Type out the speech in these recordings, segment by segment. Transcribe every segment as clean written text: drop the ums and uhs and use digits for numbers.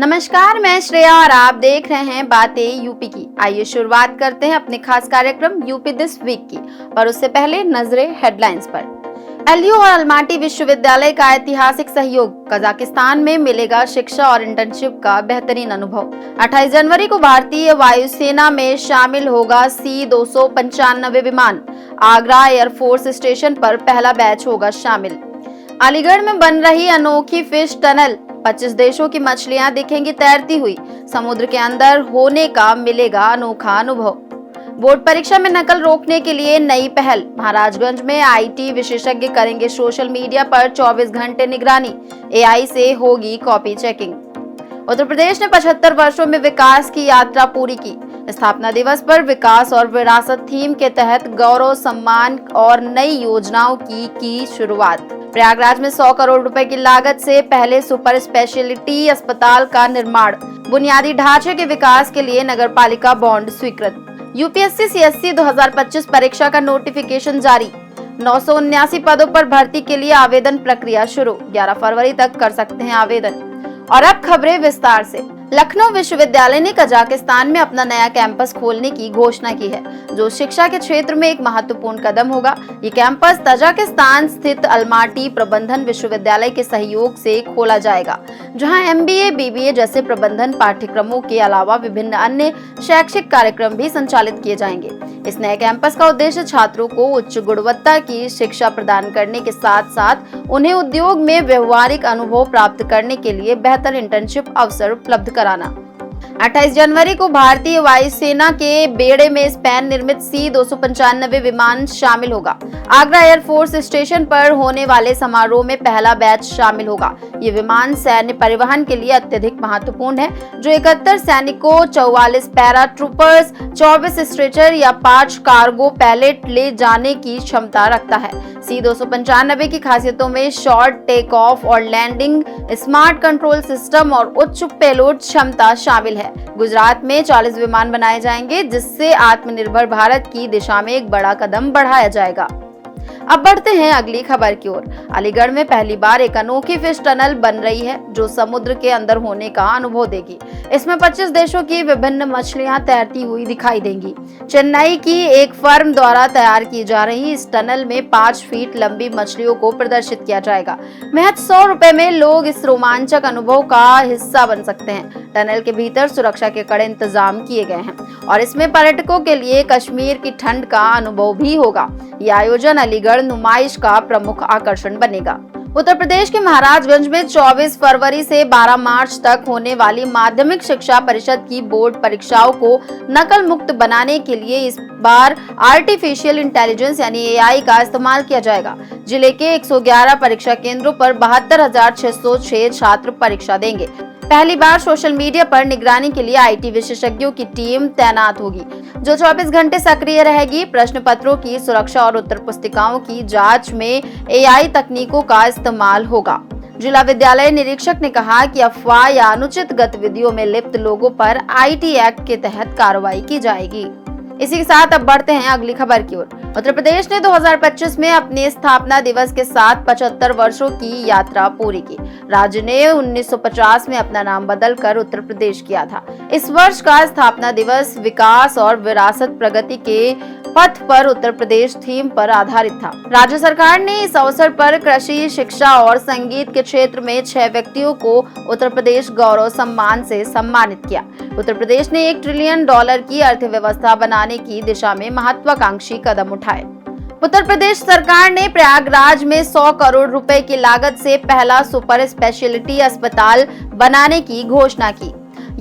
नमस्कार, मैं श्रेया और आप देख रहे हैं बातें यूपी की। आइए शुरुआत करते हैं अपने खास कार्यक्रम यूपी दिस वीक की, पर उससे पहले नजरें हेडलाइंस पर। एलयू और अलमाटी विश्वविद्यालय का ऐतिहासिक सहयोग, कजाकिस्तान में मिलेगा शिक्षा और इंटर्नशिप का बेहतरीन अनुभव। 28 जनवरी को भारतीय वायुसेना में शामिल होगा C-295 विमान। आगरा एयरफोर्स स्टेशन पर पहला बैच होगा शामिल। अलीगढ़ में बन रही अनोखी फिश टनल, 25 देशों की मछलियां दिखेंगी तैरती हुई। समुद्र के अंदर होने का मिलेगा अनोखा अनुभव। बोर्ड परीक्षा में नकल रोकने के लिए नई पहल, महाराजगंज में आईटी विशेषज्ञ करेंगे सोशल मीडिया पर 24 घंटे निगरानी। एआई से होगी कॉपी चेकिंग। उत्तर प्रदेश ने 75 वर्षों में विकास की यात्रा पूरी की। स्थापना दिवस पर विकास और विरासत थीम के तहत गौरव सम्मान और नई योजनाओं की शुरुआत। प्रयागराज में 100 करोड़ रुपए की लागत से पहले सुपर स्पेशलिटी अस्पताल का निर्माण। बुनियादी ढांचे के विकास के लिए नगरपालिका बॉन्ड स्वीकृत। यूपीएससी सीएससी 2025 परीक्षा का नोटिफिकेशन जारी। 979 पदों पर भर्ती के लिए आवेदन प्रक्रिया शुरू। 11 फरवरी तक कर सकते हैं आवेदन। और अब खबरें विस्तार से। लखनऊ विश्वविद्यालय ने कजाकिस्तान में अपना नया कैंपस खोलने की घोषणा की है, जो शिक्षा के क्षेत्र में एक महत्वपूर्ण कदम होगा। ये कैंपस तजाकिस्तान स्थित अलमाटी प्रबंधन विश्वविद्यालय के सहयोग से खोला जाएगा, जहां एमबीए, बीबीए जैसे प्रबंधन पाठ्यक्रमों के अलावा विभिन्न अन्य शैक्षिक कार्यक्रम भी संचालित किए जाएंगे। इस नए कैंपस का उद्देश्य छात्रों को उच्च गुणवत्ता की शिक्षा प्रदान करने के साथ साथ उन्हें उद्योग में व्यवहारिक अनुभव प्राप्त करने के लिए बेहतर इंटर्नशिप अवसर उपलब्ध कराना। 28 जनवरी को भारतीय वायुसेना के बेड़े में स्पेन निर्मित C-295 विमान शामिल होगा। आगरा एयरफोर्स स्टेशन पर होने वाले समारोह में पहला बैच शामिल होगा। ये विमान सैन्य परिवहन के लिए अत्यधिक महत्वपूर्ण है, जो 71 सैनिकों, 44 पैरा ट्रूपर्स, 24 स्ट्रेचर या 5 कार्गो पैलेट ले जाने की क्षमता रखता है। C-295 की खासियतों में शॉर्ट टेक ऑफ और लैंडिंग, स्मार्ट कंट्रोल सिस्टम और उच्च पेलोड क्षमता शामिल है। गुजरात में 40 विमान बनाए जाएंगे, जिससे आत्मनिर्भर भारत की दिशा में एक बड़ा कदम बढ़ाया जाएगा। अब बढ़ते हैं अगली खबर की ओर। अलीगढ़ में पहली बार एक अनोखी फिश टनल बन रही है, जो समुद्र के अंदर होने का अनुभव देगी। इसमें 25 देशों की विभिन्न मछलियां तैरती हुई दिखाई देंगी। चेन्नई की एक फर्म द्वारा तैयार की जा रही इस टनल में 5 फीट लंबी मछलियों को प्रदर्शित किया जाएगा। महज 100 रुपए में लोग इस रोमांचक अनुभव का हिस्सा बन सकते हैं। टनल के भीतर सुरक्षा के कड़े इंतजाम किए गए हैं और इसमें पर्यटकों के लिए कश्मीर की ठंड का अनुभव भी होगा। यह आयोजन अलीगढ़ नुमाइश का प्रमुख आकर्षण बनेगा। उत्तर प्रदेश के महाराजगंज में 24 फरवरी से 12 मार्च तक होने वाली माध्यमिक शिक्षा परिषद की बोर्ड परीक्षाओं को नकल मुक्त बनाने के लिए इस बार आर्टिफिशियल इंटेलिजेंस यानी एआई का इस्तेमाल किया जाएगा। जिले के 111 परीक्षा केंद्रों पर 72,606 छात्र परीक्षा देंगे। पहली बार सोशल मीडिया पर निगरानी के लिए आईटी विशेषज्ञों की टीम तैनात होगी, जो 24 घंटे सक्रिय रहेगी। प्रश्न पत्रों की सुरक्षा और उत्तर पुस्तिकाओं की जांच में एआई तकनीकों का इस्तेमाल होगा। जिला विद्यालय निरीक्षक ने कहा कि अफवाह या अनुचित गतिविधियों में लिप्त लोगों पर आईटी एक्ट के तहत कार्रवाई की जाएगी। इसी के साथ अब बढ़ते हैं अगली खबर की ओर। उत्तर प्रदेश ने 2025 में अपने स्थापना दिवस के साथ 75 वर्षों की यात्रा पूरी की। राज्य ने 1950 में अपना नाम बदलकर उत्तर प्रदेश किया था। इस वर्ष का स्थापना दिवस विकास और विरासत प्रगति के पथ पर उत्तर प्रदेश थीम पर आधारित था। राज्य सरकार ने इस अवसर पर कृषि, शिक्षा और संगीत के क्षेत्र में 6 व्यक्तियों को उत्तर प्रदेश गौरव सम्मान से सम्मानित किया। उत्तर प्रदेश ने $1 ट्रिलियन की अर्थव्यवस्था बनाने की दिशा में महत्वाकांक्षी कदम उठाए। उत्तर प्रदेश सरकार ने प्रयागराज में 100 करोड़ रुपए की लागत से पहला सुपर स्पेशलिटी अस्पताल बनाने की घोषणा की।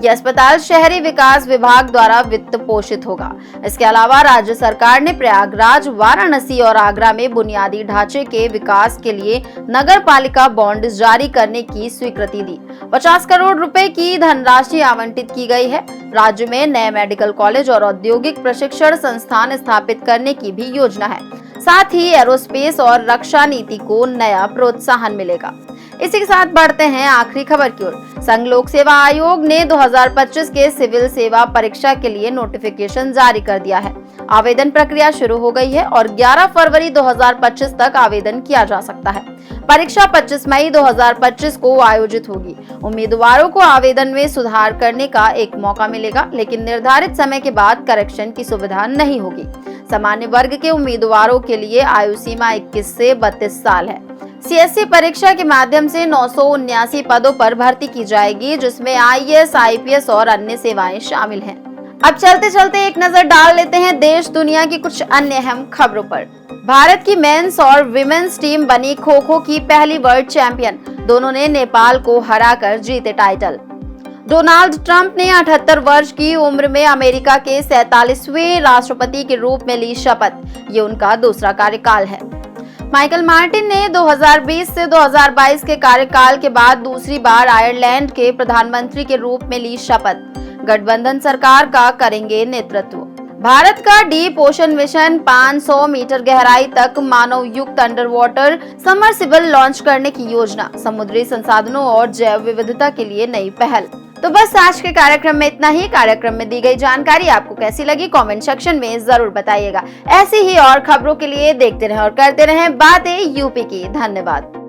यह अस्पताल शहरी विकास विभाग द्वारा वित्त पोषित होगा। इसके अलावा राज्य सरकार ने प्रयागराज, वाराणसी और आगरा में बुनियादी ढांचे के विकास के लिए नगर पालिका बॉन्ड जारी करने की स्वीकृति दी। 50 करोड़ रुपए की धनराशि आवंटित की गई है। राज्य में नए मेडिकल कॉलेज और औद्योगिक प्रशिक्षण संस्थान स्थापित करने की भी योजना है। साथ ही एरोस्पेस और रक्षा नीति को नया प्रोत्साहन मिलेगा। इसी के साथ बढ़ते हैं आखिरी खबर की ओर। संघ लोक सेवा आयोग ने 2025 के सिविल सेवा परीक्षा के लिए नोटिफिकेशन जारी कर दिया है। आवेदन प्रक्रिया शुरू हो गई है और 11 फरवरी 2025 तक आवेदन किया जा सकता है। परीक्षा 25 मई 2025 को आयोजित होगी। उम्मीदवारों को आवेदन में सुधार करने का एक मौका मिलेगा, लेकिन निर्धारित समय के बाद करेक्शन की सुविधा नहीं होगी। सामान्य वर्ग के उम्मीदवारों के लिए आयु सीमा 21 से 32 साल है। सीएससी परीक्षा के माध्यम से 979 पदों पर भर्ती की जाएगी, जिसमें आईएएस, आईपीएस और अन्य सेवाएं शामिल हैं। अब चलते चलते एक नजर डाल लेते हैं देश दुनिया की कुछ अन्य अहम खबरों पर। भारत की मेंस और विमेन्स टीम बनी खो-खो की पहली वर्ल्ड चैंपियन। दोनों ने नेपाल को हराकर जीते टाइटल। डोनाल्ड ट्रंप ने 78 वर्ष की उम्र में अमेरिका के 47वें राष्ट्रपति के रूप में ली शपथ। ये उनका दूसरा कार्यकाल है। माइकल मार्टिन ने 2020 से 2022 के कार्यकाल के बाद दूसरी बार आयरलैंड के प्रधानमंत्री के रूप में ली शपथ। गठबंधन सरकार का करेंगे नेतृत्व। भारत का डीप ओशन मिशन 500 मीटर गहराई तक मानव युक्त अंडर वाटर सबमर्सिबल लॉन्च करने की योजना। समुद्री संसाधनों और जैव विविधता के लिए नई पहल। तो बस आज के कार्यक्रम में इतना ही। कार्यक्रम में दी गई जानकारी आपको कैसी लगी, कमेंट सेक्शन में जरूर बताइएगा। ऐसी ही और खबरों के लिए देखते रहें और करते रहें बातें यूपी की। धन्यवाद।